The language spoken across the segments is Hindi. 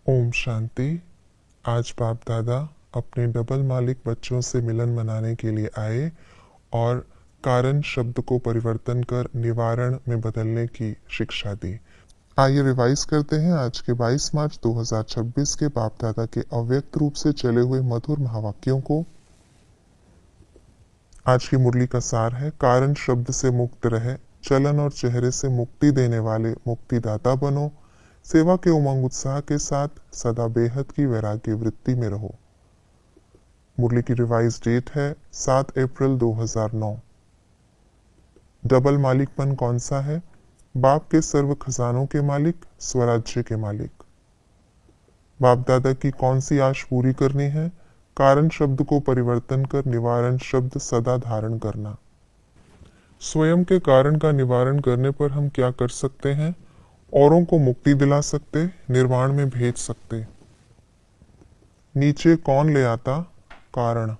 ओम शांति। आज बाप दादा अपने डबल मालिक बच्चों से मिलन मनाने के लिए आए और कारण शब्द को परिवर्तन कर निवारण में बदलने की शिक्षा दी। आइए रिवाइज करते हैं आज के 22 मार्च 2026 के बाप दादा के अव्यक्त रूप से चले हुए मधुर महावाक्यों को। आज की मुरली का सार है, कारण शब्द से मुक्त रहे, चलन और चेहरे से मुक्ति देने वाले मुक्तिदाता बनो, सेवा के उमंग उत्साह के साथ सदा बेहद की वैराग्य वृत्ति में रहो। मुरली की रिवाइज डेट है 7 अप्रैल 2009। डबल मालिकपन कौन सा है? बाप के सर्व खजानों के मालिक, स्वराज्य के मालिक। बाप दादा की कौन सी आश पूरी करनी है? कारण शब्द को परिवर्तन कर निवारण शब्द सदा धारण करना। स्वयं के कारण का निवारण करने पर हम क्या कर सकते हैं? औरों को मुक्ति दिला सकते, निर्वाण में भेज सकते। नीचे कौन ले आता? कारण।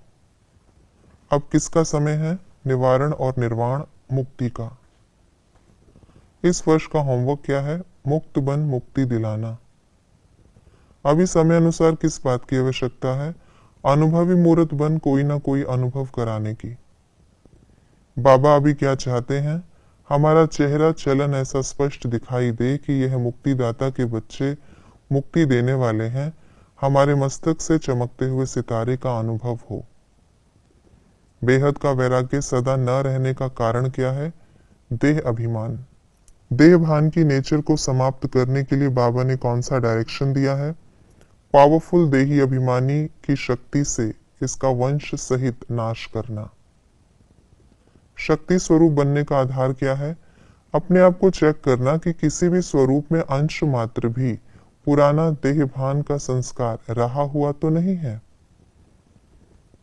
अब किसका समय है? निवारण और निर्वाण, मुक्ति का। इस वर्ष का होमवर्क क्या है? मुक्त बन मुक्ति दिलाना। अभी समय अनुसार किस बात की आवश्यकता है? अनुभवी मूर्त बन कोई ना कोई अनुभव कराने की। बाबा अभी क्या चाहते हैं? हमारा चेहरा चलन ऐसा स्पष्ट दिखाई दे कि यह मुक्तिदाता के बच्चे मुक्ति देने वाले हैं। हमारे मस्तक से चमकते हुए सितारे का अनुभव हो। बेहद का वैराग्य सदा न रहने का कारण क्या है? देह अभिमान। देह भान की नेचर को समाप्त करने के लिए बाबा ने कौन सा डायरेक्शन दिया है? पावरफुल देही अभिमानी की शक्ति से इसका वंश सहित नाश करना। शक्ति स्वरूप बनने का आधार क्या है? अपने आप को चेक करना कि किसी भी स्वरूप में अंश मात्र भी पुराना देहभान का संस्कार रहा हुआ तो नहीं है।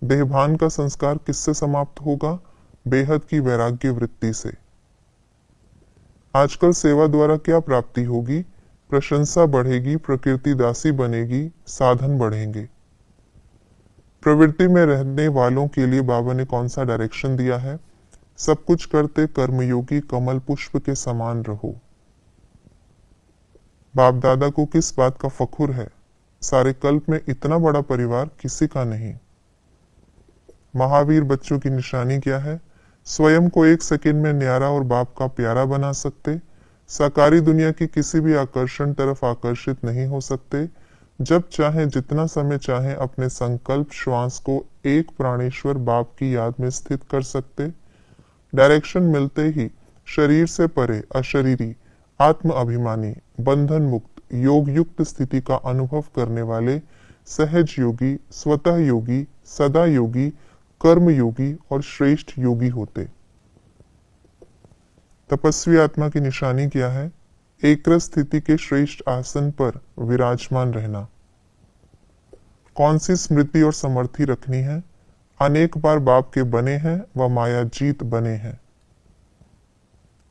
देहभान का संस्कार किससे समाप्त होगा? बेहद की वैराग्य वृत्ति से। आजकल सेवा द्वारा क्या प्राप्ति होगी? प्रशंसा बढ़ेगी, प्रकृति दासी बनेगी, साधन बढ़ेंगे। प्रवृत्ति में रहने वालों के लिए बाबा ने कौन सा डायरेक्शन दिया है? सब कुछ करते कर्मयोगी कमल पुष्प के समान रहो। बाप दादा को किस बात का फखुर है? सारे कल्प में इतना बड़ा परिवार किसी का नहीं। महावीर बच्चों की निशानी क्या है? स्वयं को एक सेकंड में न्यारा और बाप का प्यारा बना सकते, साकारी दुनिया की किसी भी आकर्षण तरफ आकर्षित नहीं हो सकते। जब चाहे जितना समय चाहे अपने संकल्प श्वास को एक प्राणेश्वर बाप की याद में स्थित कर सकते। डायरेक्शन मिलते ही शरीर से परे अशरीरी, आत्म अभिमानी, बंधन मुक्त, योग युक्त स्थिति का अनुभव करने वाले सहज योगी, स्वतः योगी, सदा योगी, कर्म योगी और श्रेष्ठ योगी होते। तपस्वी आत्मा की निशानी क्या है? एक्रस स्थिति के श्रेष्ठ आसन पर विराजमान रहना। कौन सी स्मृति और समर्थी रखनी है? अनेक बार बाप के बने हैं व माया जीत बने हैं।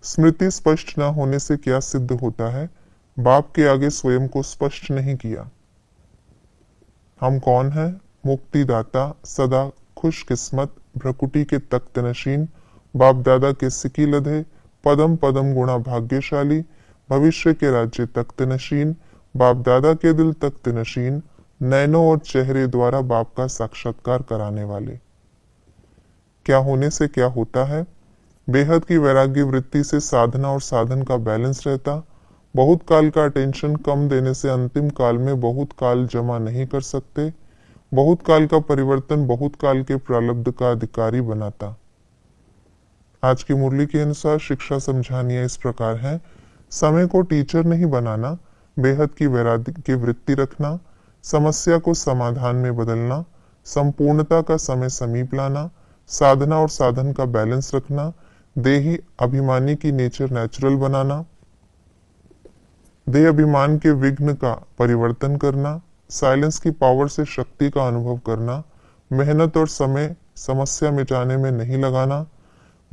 स्मृति स्पष्ट न होने से क्या सिद्ध होता है? बाप के आगे स्वयं को स्पष्ट नहीं किया। हम कौन हैं? मुक्तिदाता, सदा खुशकिस्मत, भ्रकुटी के तख्त नशीन, बाप दादा के सिकी लधे, पदम पदम गुणा भाग्यशाली, भविष्य के राज्य तख्त नशीन, बाप दादा के दिल तख्त नशीन, नैनों और चेहरे द्वारा बाप का साक्षात्कार कराने वाले। क्या होने से क्या होता है? बेहद की वैराग्य वृत्ति से साधना और साधन का बैलेंस रहता। बहुत काल का अटेंशन कम देने से अंतिम काल में बहुत काल जमा नहीं कर सकते। बहुत काल का परिवर्तन बहुत काल के प्रारब्ध का अधिकारी बनाता। आज की मुरली के अनुसार शिक्षा समझानियां इस प्रकार है। समय को टीचर नहीं बनाना, बेहद की वैराग्य वृत्ति रखना, समस्या को समाधान में बदलना, संपूर्णता का समय समीप लाना, साधना और साधन का बैलेंस रखना, देही अभिमानी की नेचर नेचुरल बनाना, देह अभिमान के विघ्न का परिवर्तन करना, साइलेंस की पावर से शक्ति का अनुभव करना, मेहनत और समय समस्या मिटाने में नहीं लगाना,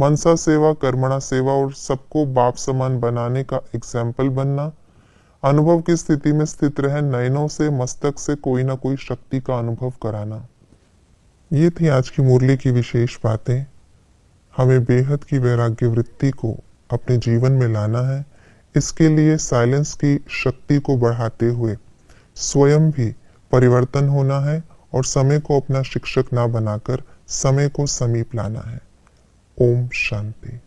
मनसा सेवा, कर्मणा सेवा और सबको बाप समान बनाने का एग्जाम्पल बनना, अनुभव की स्थिति में स्थित रहे, नयनों से मस्तक से कोई ना कोई शक्ति का अनुभव कराना। ये थी आज की मुरली की विशेष बातें। हमें बेहद की वैराग्य वृत्ति को अपने जीवन में लाना है। इसके लिए साइलेंस की शक्ति को बढ़ाते हुए स्वयं भी परिवर्तन होना है और समय को अपना शिक्षक ना बनाकर समय को समीप लाना है। ओम शांति।